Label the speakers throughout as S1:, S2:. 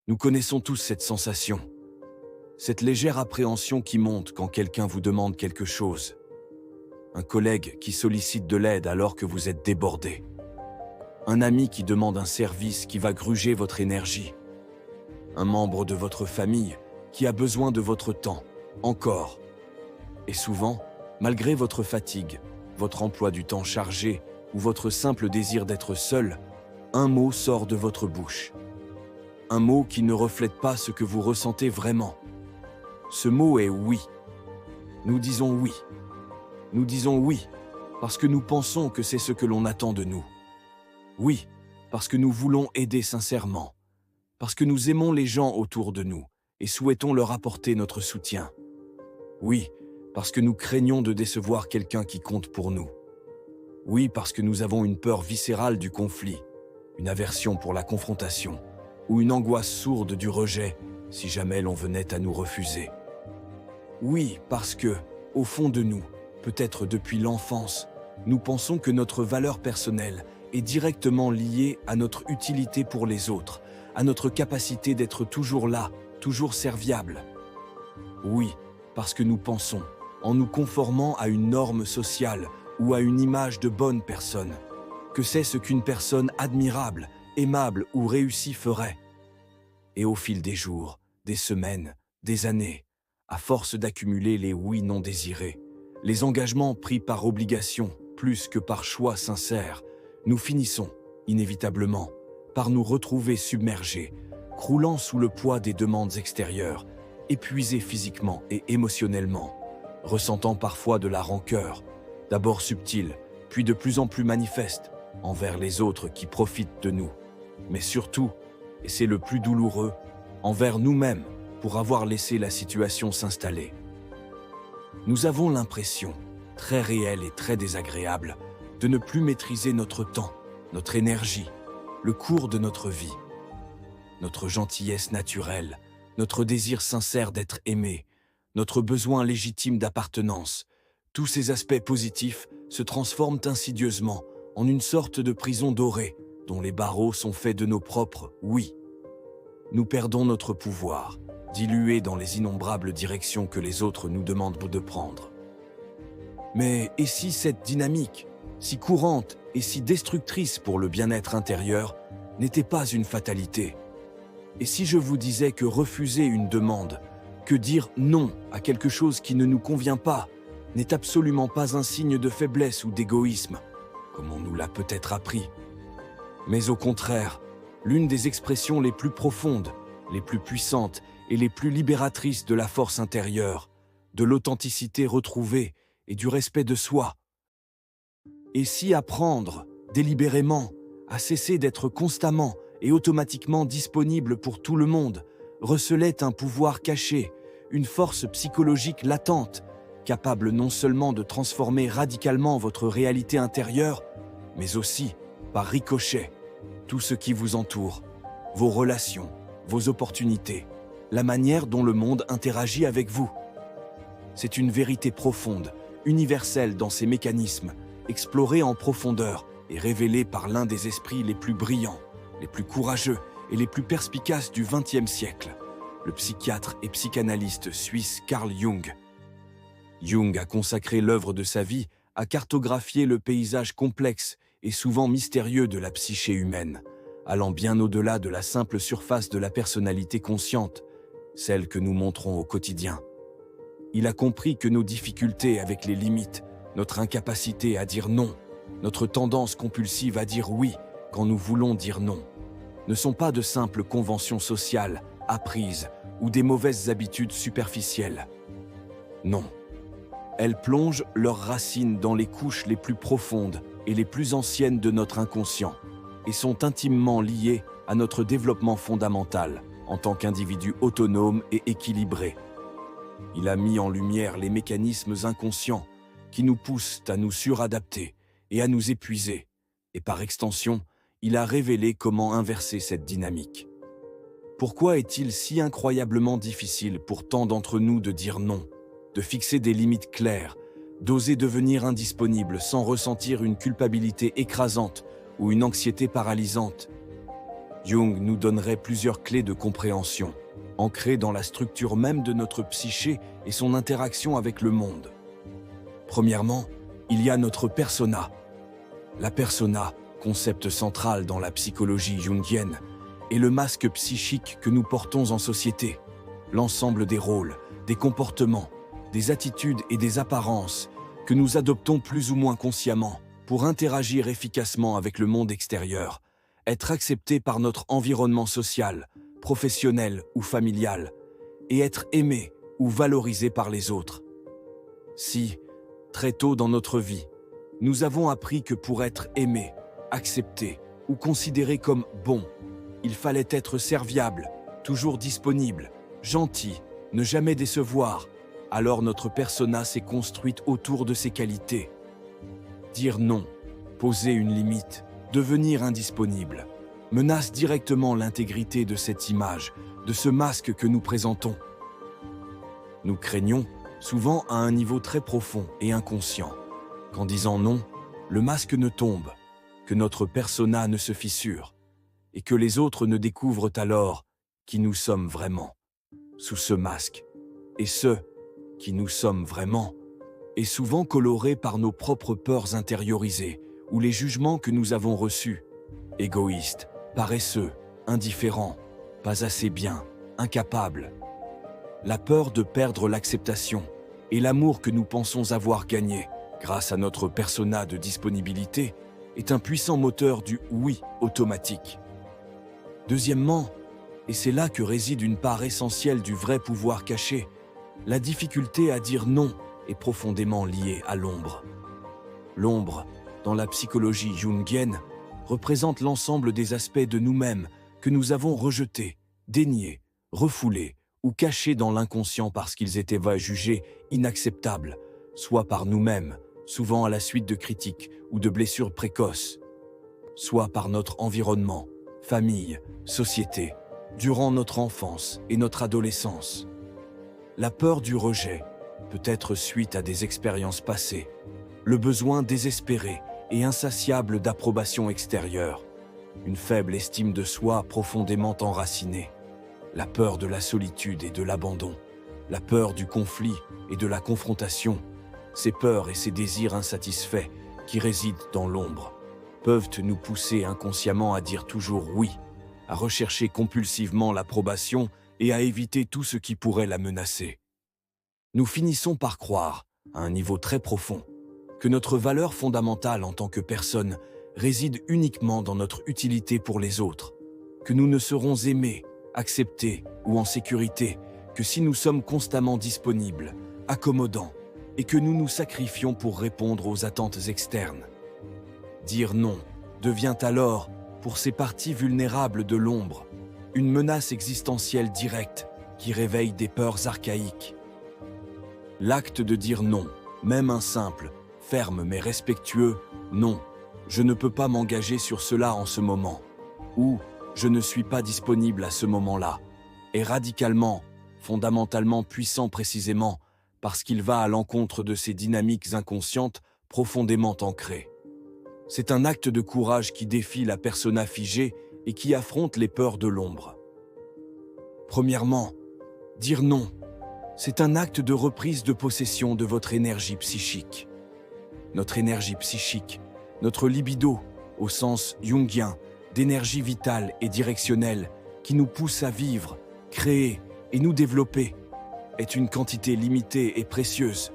S1: Nous connaissons tous cette sensation, cette légère appréhension qui monte quand quelqu'un vous demande quelque chose. Un collègue qui sollicite de l'aide alors que vous êtes débordé. Un ami qui demande un service qui va gruger votre énergie. Un membre de votre famille qui a besoin de votre temps, encore. Et souvent, malgré votre fatigue, votre emploi du temps chargé ou votre simple désir d'être seul, un mot sort de votre bouche. Un mot qui ne reflète pas ce que vous ressentez vraiment. Ce mot est oui. Nous disons oui. Nous disons oui parce que nous pensons que c'est ce que l'on attend de nous. Oui, parce que nous voulons aider sincèrement. Parce que nous aimons les gens autour de nous et souhaitons leur apporter notre soutien. Oui, parce que nous craignons de décevoir quelqu'un qui compte pour nous. Oui, parce que nous avons une peur viscérale du conflit, une aversion pour la confrontation, ou une angoisse sourde du rejet si jamais l'on venait à nous refuser. Oui, parce que, au fond de nous, peut-être depuis l'enfance, nous pensons que notre valeur personnelle est directement liée à notre utilité pour les autres, à notre capacité d'être toujours là, toujours serviable. Oui, parce que nous pensons, en nous conformant à une norme sociale ou à une image de bonne personne, que c'est ce qu'une personne admirable, aimable ou réussie ferait. Et au fil des jours, des semaines, des années, à force d'accumuler les oui non désirés, les engagements pris par obligation plus que par choix sincère, nous finissons, inévitablement, par nous retrouver submergés, croulant sous le poids des demandes extérieures, épuisés physiquement et émotionnellement, ressentant parfois de la rancœur, d'abord subtile, puis de plus en plus manifeste, envers les autres qui profitent de nous, mais surtout, et c'est le plus douloureux, envers nous-mêmes pour avoir laissé la situation s'installer. Nous avons l'impression, très réelle et très désagréable, de ne plus maîtriser notre temps, notre énergie, le cours de notre vie. Notre gentillesse naturelle, notre désir sincère d'être aimé, notre besoin légitime d'appartenance, tous ces aspects positifs se transforment insidieusement en une sorte de prison dorée dont les barreaux sont faits de nos propres « oui ». Nous perdons notre pouvoir, dilués dans les innombrables directions que les autres nous demandent de prendre. Mais et si cette dynamique, si courante et si destructrice pour le bien-être intérieur, n'était pas une fatalité? Et si je vous disais que refuser une demande, que dire non à quelque chose qui ne nous convient pas, n'est absolument pas un signe de faiblesse ou d'égoïsme, comme on nous l'a peut-être appris, mais au contraire, l'une des expressions les plus profondes, les plus puissantes et les plus libératrices de la force intérieure, de l'authenticité retrouvée et du respect de soi. Et si apprendre, délibérément, à cesser d'être constamment et automatiquement disponible pour tout le monde, recelait un pouvoir caché, une force psychologique latente, capable non seulement de transformer radicalement votre réalité intérieure, mais aussi, par ricochet, tout ce qui vous entoure, vos relations, vos opportunités, la manière dont le monde interagit avec vous. C'est une vérité profonde, universelle dans ses mécanismes, explorée en profondeur et révélée par l'un des esprits les plus brillants, les plus courageux et les plus perspicaces du XXe siècle, le psychiatre et psychanalyste suisse Carl Jung. Jung a consacré l'œuvre de sa vie à cartographier le paysage complexe et souvent mystérieux de la psyché humaine, allant bien au-delà de la simple surface de la personnalité consciente, celle que nous montrons au quotidien. Il a compris que nos difficultés avec les limites, notre incapacité à dire non, notre tendance compulsive à dire oui quand nous voulons dire non, ne sont pas de simples conventions sociales, apprises ou des mauvaises habitudes superficielles. Non. Elles plongent leurs racines dans les couches les plus profondes et les plus anciennes de notre inconscient et sont intimement liées à notre développement fondamental en tant qu'individu autonome et équilibré. Il a mis en lumière les mécanismes inconscients qui nous poussent à nous suradapter et à nous épuiser, et par extension, il a révélé comment inverser cette dynamique. Pourquoi est-il si incroyablement difficile pour tant d'entre nous de dire non, de fixer des limites claires, d'oser devenir indisponible sans ressentir une culpabilité écrasante ou une anxiété paralysante? Jung nous donnerait plusieurs clés de compréhension, ancrées dans la structure même de notre psyché et son interaction avec le monde. Premièrement, il y a notre persona. La persona, concept central dans la psychologie jungienne, est le masque psychique que nous portons en société. L'ensemble des rôles, des comportements, des attitudes et des apparences que nous adoptons plus ou moins consciemment pour interagir efficacement avec le monde extérieur, être accepté par notre environnement social, professionnel ou familial, et être aimé ou valorisé par les autres. Si, très tôt dans notre vie, nous avons appris que pour être aimé, accepté ou considéré comme bon, il fallait être serviable, toujours disponible, gentil, ne jamais décevoir, alors notre persona s'est construite autour de ces qualités. Dire non, poser une limite, devenir indisponible, menace directement l'intégrité de cette image, de ce masque que nous présentons. Nous craignons, souvent à un niveau très profond et inconscient, qu'en disant non, le masque ne tombe, que notre persona ne se fissure, et que les autres ne découvrent alors qui nous sommes vraiment, sous ce masque. Et ce, qui nous sommes vraiment, est souvent coloré par nos propres peurs intériorisées ou les jugements que nous avons reçus. Égoïste, paresseux, indifférent, pas assez bien, incapable. La peur de perdre l'acceptation et l'amour que nous pensons avoir gagné grâce à notre persona de disponibilité est un puissant moteur du oui automatique. Deuxièmement, et c'est là que réside une part essentielle du vrai pouvoir caché, la difficulté à dire non est profondément liée à l'ombre. L'ombre, dans la psychologie jungienne, représente l'ensemble des aspects de nous-mêmes que nous avons rejetés, déniés, refoulés ou cachés dans l'inconscient parce qu'ils étaient jugés inacceptables, soit par nous-mêmes, souvent à la suite de critiques ou de blessures précoces, soit par notre environnement, famille, société, durant notre enfance et notre adolescence. La peur du rejet peut être suite à des expériences passées, le besoin désespéré et insatiable d'approbation extérieure, une faible estime de soi profondément enracinée, la peur de la solitude et de l'abandon, la peur du conflit et de la confrontation, ces peurs et ces désirs insatisfaits qui résident dans l'ombre, peuvent nous pousser inconsciemment à dire toujours oui, à rechercher compulsivement l'approbation et à éviter tout ce qui pourrait la menacer. Nous finissons par croire, à un niveau très profond, que notre valeur fondamentale en tant que personne réside uniquement dans notre utilité pour les autres, que nous ne serons aimés, acceptés ou en sécurité que si nous sommes constamment disponibles, accommodants, et que nous nous sacrifions pour répondre aux attentes externes. Dire non devient alors, pour ces parties vulnérables de l'ombre, une menace existentielle directe qui réveille des peurs archaïques. L'acte de dire non, même un simple, ferme mais respectueux « non, je ne peux pas m'engager sur cela en ce moment » ou « je ne suis pas disponible à ce moment-là » est radicalement, fondamentalement puissant précisément parce qu'il va à l'encontre de ces dynamiques inconscientes profondément ancrées. C'est un acte de courage qui défie la persona figée et qui affronte les peurs de l'ombre. Premièrement, dire non, c'est un acte de reprise de possession de votre énergie psychique. Notre énergie psychique, notre libido, au sens jungien, d'énergie vitale et directionnelle qui nous pousse à vivre, créer et nous développer, est une quantité limitée et précieuse.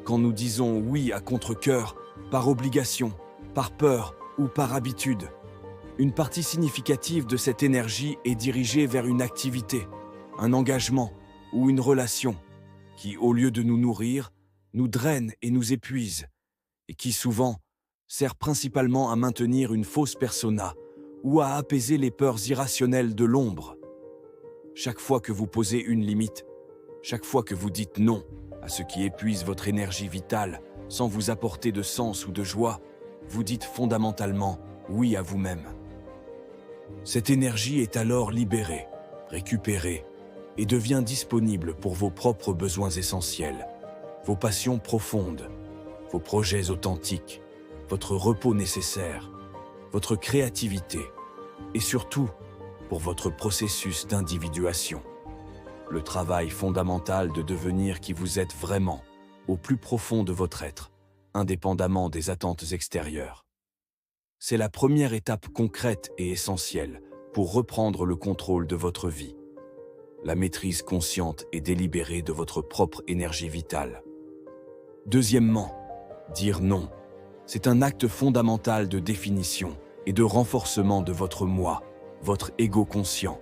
S1: Quand nous disons oui à contre-cœur, par obligation, par peur ou par habitude, une partie significative de cette énergie est dirigée vers une activité, un engagement ou une relation qui, au lieu de nous nourrir, nous draine et nous épuise, et qui souvent sert principalement à maintenir une fausse persona ou à apaiser les peurs irrationnelles de l'ombre. Chaque fois que vous posez une limite, chaque fois que vous dites non à ce qui épuise votre énergie vitale sans vous apporter de sens ou de joie, vous dites fondamentalement oui à vous-même. Cette énergie est alors libérée, récupérée et devient disponible pour vos propres besoins essentiels, vos passions profondes, vos projets authentiques, votre repos nécessaire, votre créativité, et surtout pour votre processus d'individuation. Le travail fondamental de devenir qui vous êtes vraiment, au plus profond de votre être, indépendamment des attentes extérieures. C'est la première étape concrète et essentielle pour reprendre le contrôle de votre vie. La maîtrise consciente et délibérée de votre propre énergie vitale. Deuxièmement, dire non. C'est un acte fondamental de définition et de renforcement de votre moi, votre ego conscient.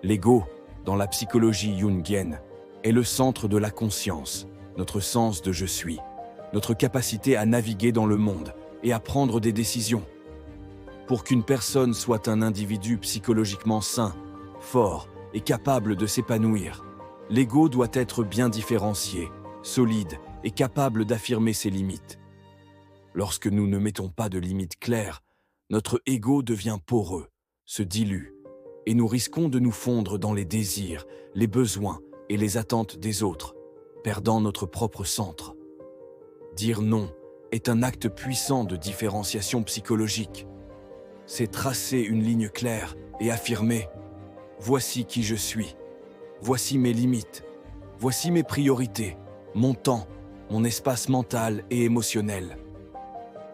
S1: L'ego, dans la psychologie jungienne, est le centre de la conscience, notre sens de je suis, notre capacité à naviguer dans le monde et à prendre des décisions. Pour qu'une personne soit un individu psychologiquement sain, fort et capable de s'épanouir, l'ego doit être bien différencié, solide et capable d'affirmer ses limites. Lorsque nous ne mettons pas de limites claires, notre ego devient poreux, se dilue, et nous risquons de nous fondre dans les désirs, les besoins et les attentes des autres, perdant notre propre centre. Dire non est un acte puissant de différenciation psychologique. C'est tracer une ligne claire et affirmer « Voici qui je suis, voici mes limites, voici mes priorités, mon temps, mon espace mental et émotionnel. »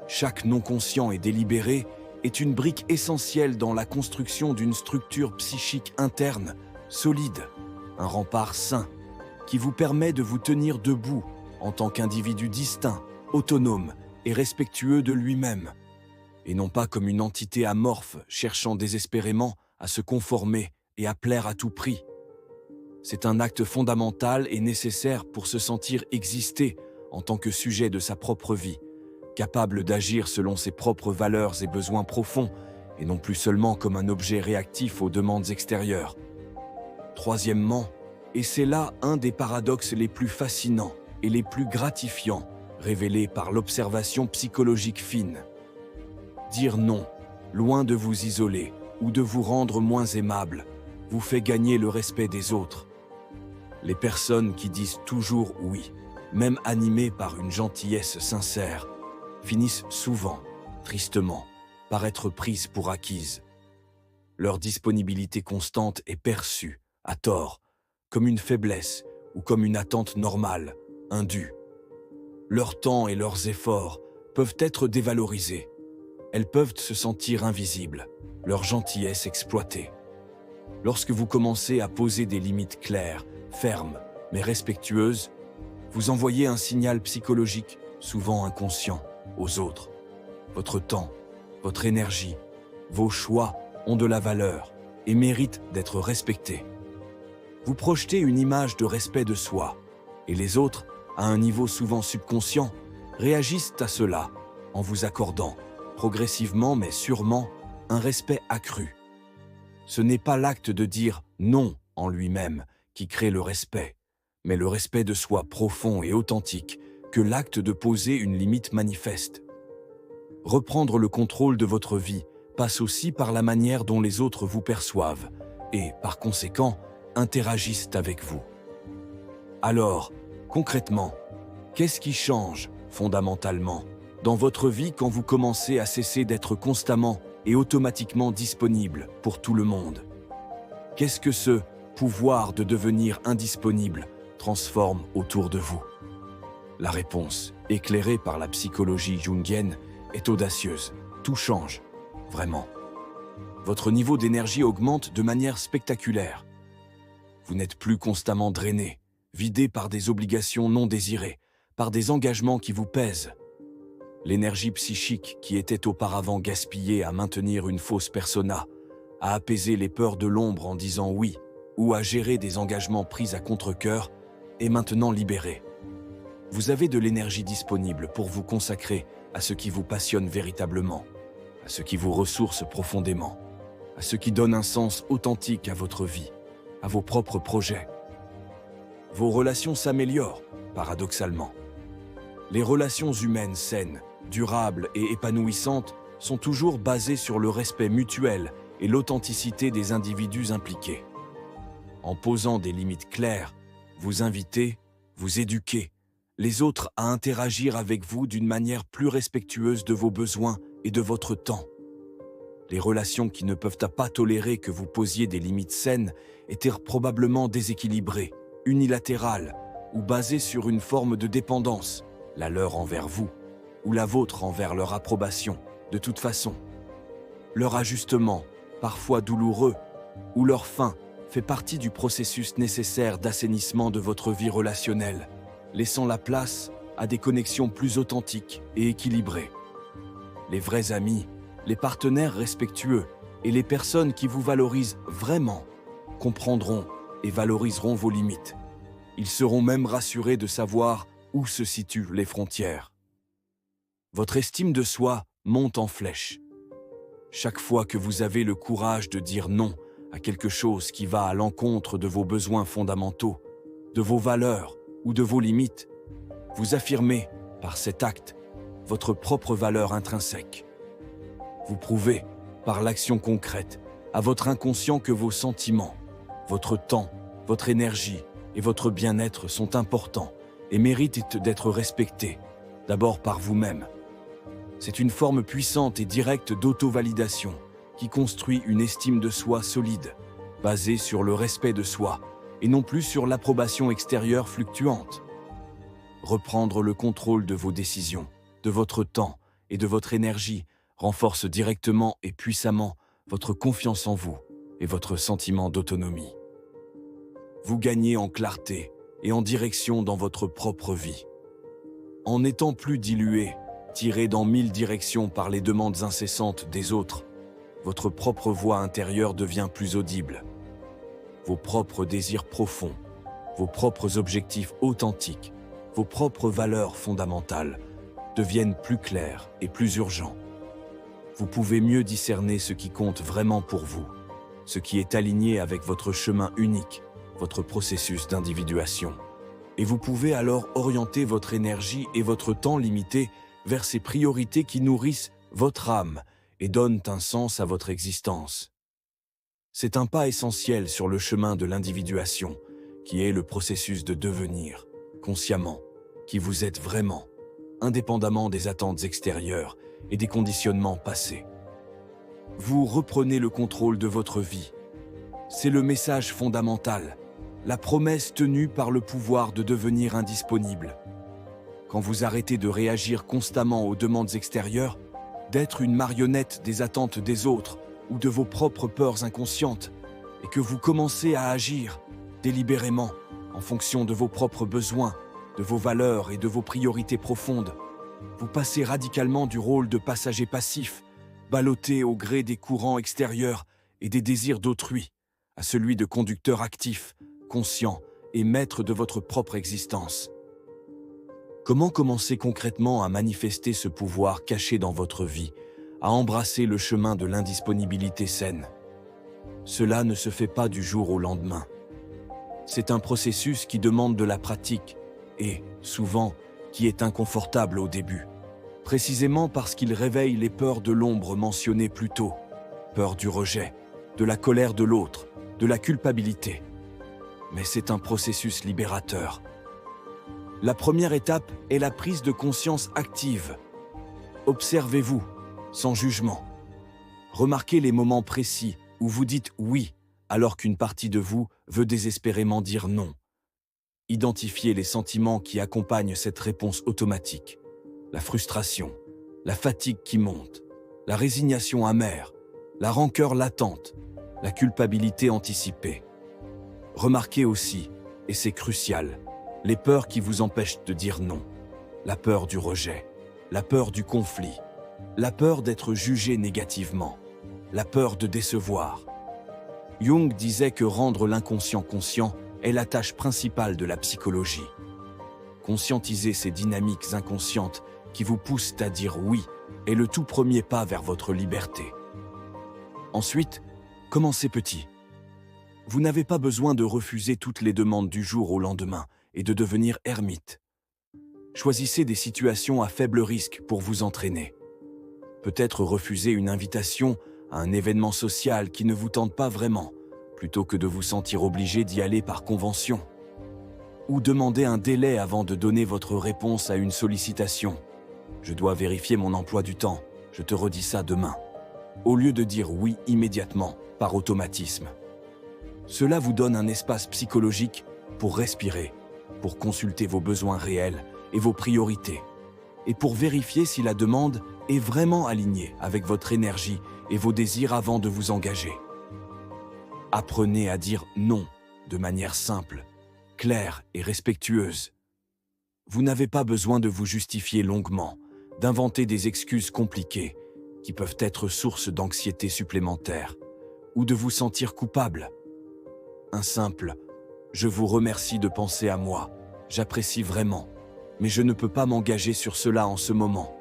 S1: Chaque non-conscient et délibéré est une brique essentielle dans la construction d'une structure psychique interne, solide, un rempart sain, qui vous permet de vous tenir debout en tant qu'individu distinct, autonome et respectueux de lui-même, et non pas comme une entité amorphe cherchant désespérément à se conformer et à plaire à tout prix. C'est un acte fondamental et nécessaire pour se sentir exister en tant que sujet de sa propre vie, capable d'agir selon ses propres valeurs et besoins profonds, et non plus seulement comme un objet réactif aux demandes extérieures. Troisièmement, et c'est là un des paradoxes les plus fascinants et les plus gratifiants révélés par l'observation psychologique fine. Dire non, loin de vous isoler ou de vous rendre moins aimable, vous fait gagner le respect des autres. Les personnes qui disent toujours oui, même animées par une gentillesse sincère, finissent souvent, tristement, par être prises pour acquises. Leur disponibilité constante est perçue, à tort, comme une faiblesse ou comme une attente normale, indue. Leur temps et leurs efforts peuvent être dévalorisés. Elles peuvent se sentir invisibles, leur gentillesse exploitée. Lorsque vous commencez à poser des limites claires, fermes, mais respectueuses, vous envoyez un signal psychologique, souvent inconscient, aux autres. Votre temps, votre énergie, vos choix ont de la valeur et méritent d'être respectés. Vous projetez une image de respect de soi, et les autres, à un niveau souvent subconscient, réagissent à cela en vous accordant, progressivement mais sûrement, un respect accru. Ce n'est pas l'acte de dire non en lui-même qui crée le respect, mais le respect de soi profond et authentique que l'acte de poser une limite manifeste. Reprendre le contrôle de votre vie passe aussi par la manière dont les autres vous perçoivent et, par conséquent, interagissent avec vous. Alors, concrètement, qu'est-ce qui change, fondamentalement, dans votre vie quand vous commencez à cesser d'être constamment et automatiquement disponible pour tout le monde? Qu'est-ce que ce pouvoir de devenir indisponible transforme autour de vous? La réponse, éclairée par la psychologie jungienne, est audacieuse. Tout change, vraiment. Votre niveau d'énergie augmente de manière spectaculaire. Vous n'êtes plus constamment drainé, vidé par des obligations non désirées, par des engagements qui vous pèsent. L'énergie psychique qui était auparavant gaspillée à maintenir une fausse persona, à apaiser les peurs de l'ombre en disant oui, ou à gérer des engagements pris à contre-cœur, est maintenant libérée. Vous avez de l'énergie disponible pour vous consacrer à ce qui vous passionne véritablement, à ce qui vous ressource profondément, à ce qui donne un sens authentique à votre vie, à vos propres projets. Vos relations s'améliorent, paradoxalement. Les relations humaines saines, durables et épanouissantes sont toujours basées sur le respect mutuel et l'authenticité des individus impliqués. En posant des limites claires, vous invitez, vous éduquez les autres à interagir avec vous d'une manière plus respectueuse de vos besoins et de votre temps. Les relations qui ne peuvent pas tolérer que vous posiez des limites saines étaient probablement déséquilibrées, unilatérales ou basées sur une forme de dépendance, la leur envers vous ou la vôtre envers leur approbation, de toute façon. Leur ajustement, parfois douloureux, ou leur fin, fait partie du processus nécessaire d'assainissement de votre vie relationnelle, laissant la place à des connexions plus authentiques et équilibrées. Les vrais amis, les partenaires respectueux et les personnes qui vous valorisent vraiment comprendront et valoriseront vos limites. Ils seront même rassurés de savoir où se situent les frontières. Votre estime de soi monte en flèche. Chaque fois que vous avez le courage de dire non à quelque chose qui va à l'encontre de vos besoins fondamentaux, de vos valeurs ou de vos limites, vous affirmez, par cet acte, votre propre valeur intrinsèque. Vous prouvez, par l'action concrète, à votre inconscient que vos sentiments, votre temps, votre énergie et votre bien-être sont importants et méritent d'être respectés, d'abord par vous-même. C'est une forme puissante et directe d'auto-validation qui construit une estime de soi solide, basée sur le respect de soi et non plus sur l'approbation extérieure fluctuante. Reprendre le contrôle de vos décisions, de votre temps et de votre énergie renforce directement et puissamment votre confiance en vous et votre sentiment d'autonomie. Vous gagnez en clarté et en direction dans votre propre vie. En n'étant plus dilué, tiré dans 1000 directions par les demandes incessantes des autres, votre propre voix intérieure devient plus audible. Vos propres désirs profonds, vos propres objectifs authentiques, vos propres valeurs fondamentales deviennent plus clairs et plus urgents. Vous pouvez mieux discerner ce qui compte vraiment pour vous, ce qui est aligné avec votre chemin unique, votre processus d'individuation. Et vous pouvez alors orienter votre énergie et votre temps limité vers ces priorités qui nourrissent votre âme et donnent un sens à votre existence. C'est un pas essentiel sur le chemin de l'individuation, qui est le processus de devenir, consciemment, qui vous êtes vraiment, indépendamment des attentes extérieures et des conditionnements passés. Vous reprenez le contrôle de votre vie. C'est le message fondamental, la promesse tenue par le pouvoir de devenir indisponible. Quand vous arrêtez de réagir constamment aux demandes extérieures, d'être une marionnette des attentes des autres ou de vos propres peurs inconscientes, et que vous commencez à agir délibérément en fonction de vos propres besoins, de vos valeurs et de vos priorités profondes, vous passez radicalement du rôle de passager passif, ballotté au gré des courants extérieurs et des désirs d'autrui, à celui de conducteur actif, conscient et maître de votre propre existence. Comment commencer concrètement à manifester ce pouvoir caché dans votre vie, à embrasser le chemin de l'indisponibilité saine? Cela ne se fait pas du jour au lendemain. C'est un processus qui demande de la pratique et, souvent, qui est inconfortable au début, précisément parce qu'il réveille les peurs de l'ombre mentionnées plus tôt, peur du rejet, de la colère de l'autre, de la culpabilité. Mais c'est un processus libérateur. La première étape est la prise de conscience active. Observez-vous, sans jugement. Remarquez les moments précis où vous dites oui, alors qu'une partie de vous veut désespérément dire non. Identifiez les sentiments qui accompagnent cette réponse automatique. La frustration, la fatigue qui monte, la résignation amère, la rancœur latente, la culpabilité anticipée. Remarquez aussi, et c'est crucial, les peurs qui vous empêchent de dire non. La peur du rejet, la peur du conflit, la peur d'être jugé négativement, la peur de décevoir. Jung disait que rendre l'inconscient conscient est la tâche principale de la psychologie. Conscientiser ces dynamiques inconscientes qui vous poussent à dire oui est le tout premier pas vers votre liberté. Ensuite, commencez petit. Vous n'avez pas besoin de refuser toutes les demandes du jour au lendemain et de devenir ermite. Choisissez des situations à faible risque pour vous entraîner. Peut-être refuser une invitation à un événement social qui ne vous tente pas vraiment, plutôt que de vous sentir obligé d'y aller par convention. Ou demander un délai avant de donner votre réponse à une sollicitation. Je dois vérifier mon emploi du temps, je te redis ça demain. au lieu de dire oui immédiatement, par automatisme. Cela vous donne un espace psychologique pour respirer, pour consulter vos besoins réels et vos priorités, et pour vérifier si la demande est vraiment alignée avec votre énergie et vos désirs avant de vous engager. Apprenez à dire non de manière simple, claire et respectueuse. Vous n'avez pas besoin de vous justifier longuement, d'inventer des excuses compliquées qui peuvent être source d'anxiété supplémentaire ou de vous sentir coupable. Un simple « Je vous remercie de penser à moi, j'apprécie vraiment, mais je ne peux pas m'engager sur cela en ce moment »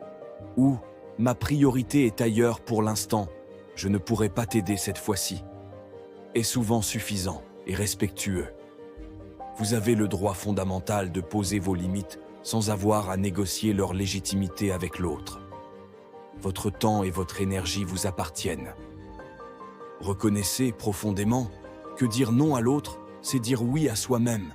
S1: ou « Ma priorité est ailleurs pour l'instant, je ne pourrai pas t'aider cette fois-ci » est souvent suffisant et respectueux. Vous avez le droit fondamental de poser vos limites sans avoir à négocier leur légitimité avec l'autre. Votre temps et votre énergie vous appartiennent. Reconnaissez profondément que dire non à l'autre, c'est dire oui à soi-même.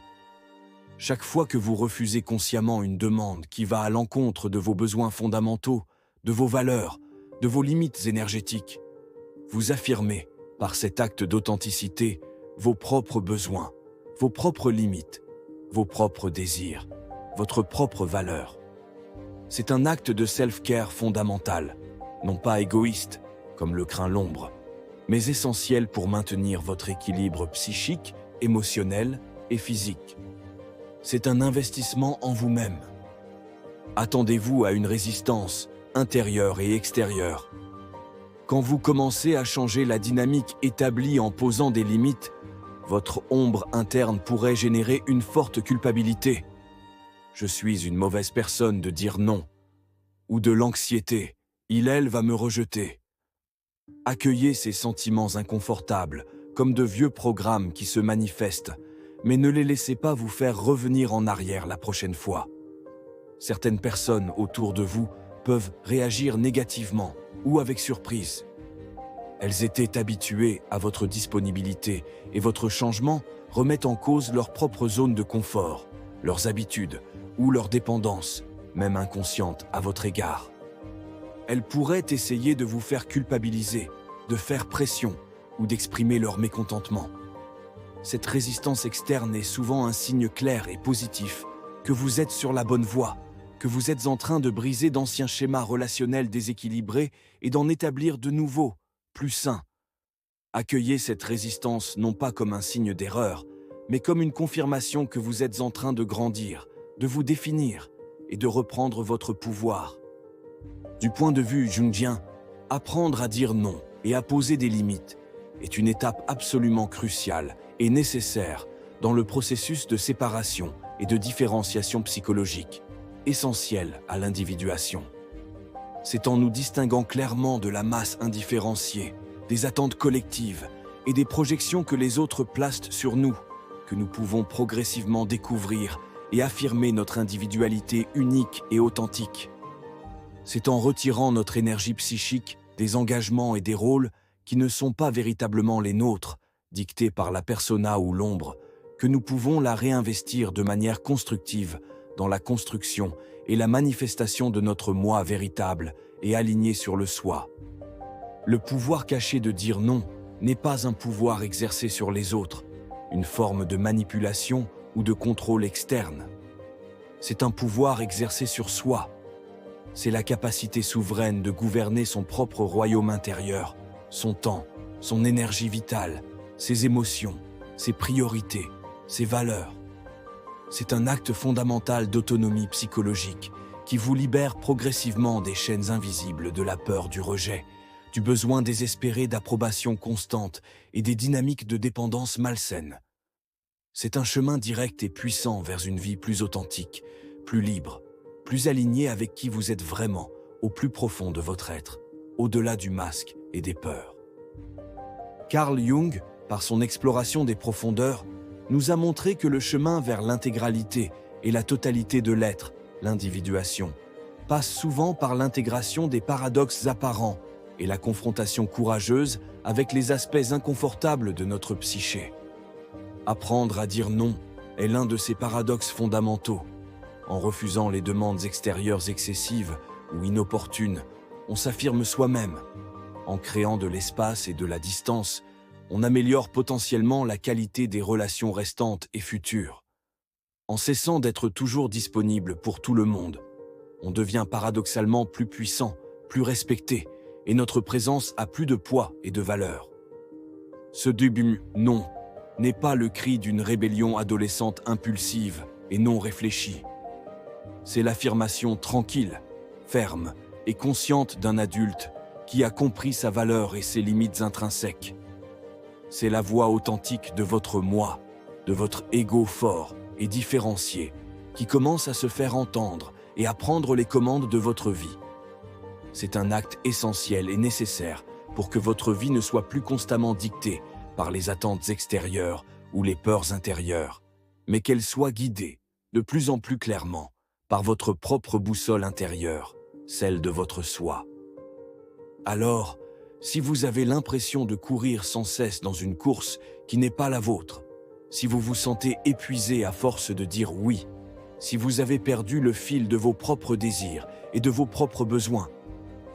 S1: Chaque fois que vous refusez consciemment une demande qui va à l'encontre de vos besoins fondamentaux, de vos valeurs, de vos limites énergétiques, vous affirmez, par cet acte d'authenticité, vos propres besoins, vos propres limites, vos propres désirs, votre propre valeur. C'est un acte de self-care fondamental, non pas égoïste, comme le craint l'ombre, mais essentiel pour maintenir votre équilibre psychique, émotionnel et physique. C'est un investissement en vous-même. Attendez-vous à une résistance intérieure et extérieure. Quand vous commencez à changer la dynamique établie en posant des limites, votre ombre interne pourrait générer une forte culpabilité. Je suis une mauvaise personne de dire non. Ou de l'anxiété. Elle va me rejeter. Accueillez ces sentiments inconfortables comme de vieux programmes qui se manifestent, mais ne les laissez pas vous faire revenir en arrière la prochaine fois. Certaines personnes autour de vous peuvent réagir négativement ou avec surprise. Elles étaient habituées à votre disponibilité et votre changement remet en cause leur propre zone de confort, leurs habitudes ou leur dépendance, même inconsciente à votre égard. Elles pourraient essayer de vous faire culpabiliser, de faire pression ou d'exprimer leur mécontentement. Cette résistance externe est souvent un signe clair et positif que vous êtes sur la bonne voie, que vous êtes en train de briser d'anciens schémas relationnels déséquilibrés et d'en établir de nouveaux, plus sains. Accueillez cette résistance non pas comme un signe d'erreur, mais comme une confirmation que vous êtes en train de grandir, de vous définir et de reprendre votre pouvoir. Du point de vue jungien, apprendre à dire non et à poser des limites est une étape absolument cruciale et nécessaire dans le processus de séparation et de différenciation psychologique, essentiel à l'individuation. C'est en nous distinguant clairement de la masse indifférenciée, des attentes collectives et des projections que les autres placent sur nous que nous pouvons progressivement découvrir et affirmer notre individualité unique et authentique. C'est en retirant notre énergie psychique des engagements et des rôles qui ne sont pas véritablement les nôtres, dictés par la persona ou l'ombre, que nous pouvons la réinvestir de manière constructive dans la construction et la manifestation de notre moi véritable et aligné sur le soi. Le pouvoir caché de dire non n'est pas un pouvoir exercé sur les autres, une forme de manipulation ou de contrôle externe. C'est un pouvoir exercé sur soi. C'est la capacité souveraine de gouverner son propre royaume intérieur, son temps, son énergie vitale, ses émotions, ses priorités, ses valeurs. C'est un acte fondamental d'autonomie psychologique qui vous libère progressivement des chaînes invisibles de la peur du rejet, du besoin désespéré d'approbation constante et des dynamiques de dépendance malsaines. C'est un chemin direct et puissant vers une vie plus authentique, plus libre, plus alignée avec qui vous êtes vraiment, au plus profond de votre être, au-delà du masque et des peurs. Carl Jung, par son exploration des profondeurs, nous a montré que le chemin vers l'intégralité et la totalité de l'être, l'individuation, passe souvent par l'intégration des paradoxes apparents et la confrontation courageuse avec les aspects inconfortables de notre psyché. Apprendre à dire non est l'un de ces paradoxes fondamentaux. En refusant les demandes extérieures excessives ou inopportunes, on s'affirme soi-même. En créant de l'espace et de la distance, on améliore potentiellement la qualité des relations restantes et futures. En cessant d'être toujours disponible pour tout le monde, on devient paradoxalement plus puissant, plus respecté, et notre présence a plus de poids et de valeur. Ce début « non » n'est pas le cri d'une rébellion adolescente impulsive et non réfléchie. C'est l'affirmation tranquille, ferme et consciente d'un adulte qui a compris sa valeur et ses limites intrinsèques. C'est la voix authentique de votre moi, de votre ego fort et différencié, qui commence à se faire entendre et à prendre les commandes de votre vie. C'est un acte essentiel et nécessaire pour que votre vie ne soit plus constamment dictée par les attentes extérieures ou les peurs intérieures, mais qu'elle soit guidée, de plus en plus clairement, par votre propre boussole intérieure, celle de votre soi. Alors, si vous avez l'impression de courir sans cesse dans une course qui n'est pas la vôtre, si vous vous sentez épuisé à force de dire oui, si vous avez perdu le fil de vos propres désirs et de vos propres besoins,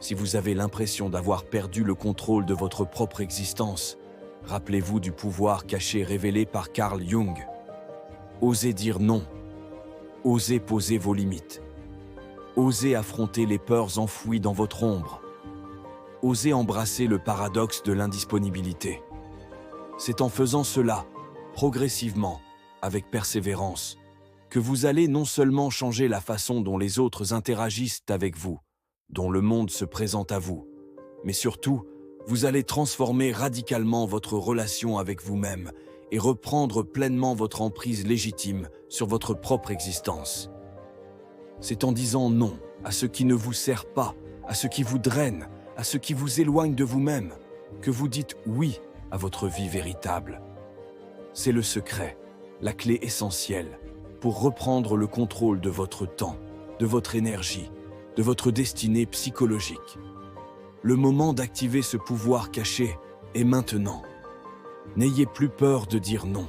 S1: si vous avez l'impression d'avoir perdu le contrôle de votre propre existence, rappelez-vous du pouvoir caché révélé par Carl Jung. Osez dire non. Osez poser vos limites. Osez affronter les peurs enfouies dans votre ombre. Osez embrasser le paradoxe de l'indisponibilité. C'est en faisant cela, progressivement, avec persévérance, que vous allez non seulement changer la façon dont les autres interagissent avec vous, dont le monde se présente à vous, mais surtout, vous allez transformer radicalement votre relation avec vous-même et reprendre pleinement votre emprise légitime sur votre propre existence. C'est en disant non à ce qui ne vous sert pas, à ce qui vous draine, à ce qui vous éloigne de vous-même, que vous dites oui à votre vie véritable. C'est le secret, la clé essentielle pour reprendre le contrôle de votre temps, de votre énergie, de votre destinée psychologique. Le moment d'activer ce pouvoir caché est maintenant. N'ayez plus peur de dire non.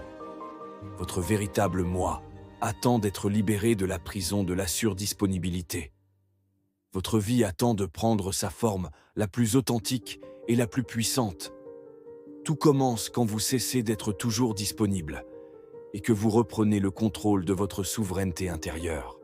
S1: Votre véritable moi attend d'être libéré de la prison de la surdisponibilité. Votre vie attend de prendre sa forme la plus authentique et la plus puissante. Tout commence quand vous cessez d'être toujours disponible et que vous reprenez le contrôle de votre souveraineté intérieure.